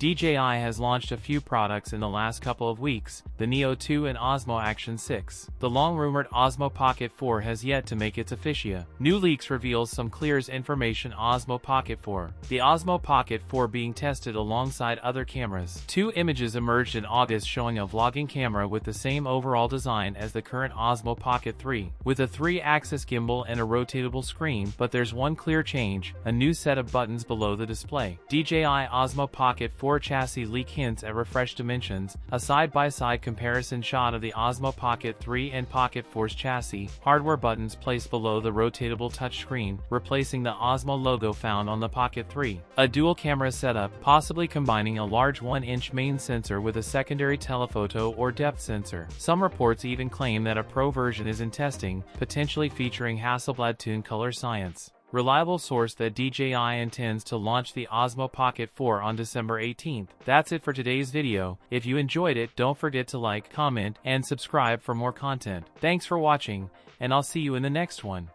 DJI has launched a few products in the last couple of weeks, the Neo 2 and Osmo Action 6. The long-rumored Osmo Pocket 4 has yet to make its officia. New leaks reveals some clearest information Osmo Pocket 4. The Osmo Pocket 4 being tested alongside other cameras. Two images emerged in August showing a vlogging camera with the same overall design as the current Osmo Pocket 3, with a 3-axis gimbal and a rotatable screen, but there's one clear change: a new set of buttons below the display. DJI Osmo Pocket 4 chassis leak hints at refreshed dimensions. A side-by-side comparison shot of the Osmo Pocket 3 and Pocket 4's chassis. Hardware buttons placed below the rotatable touchscreen, replacing the Osmo logo found on the Pocket 3. A dual camera setup, possibly combining a large 1-inch main sensor with a secondary telephoto or depth sensor. Some reports even claim that a pro version is in testing, potentially featuring Hasselblad-tuned color science. Reliable source that DJI intends to launch the Osmo Pocket 4 on December 18th. That's it for today's video. If you enjoyed it, don't forget to like, comment, and subscribe for more content. Thanks for watching, and I'll see you in the next one.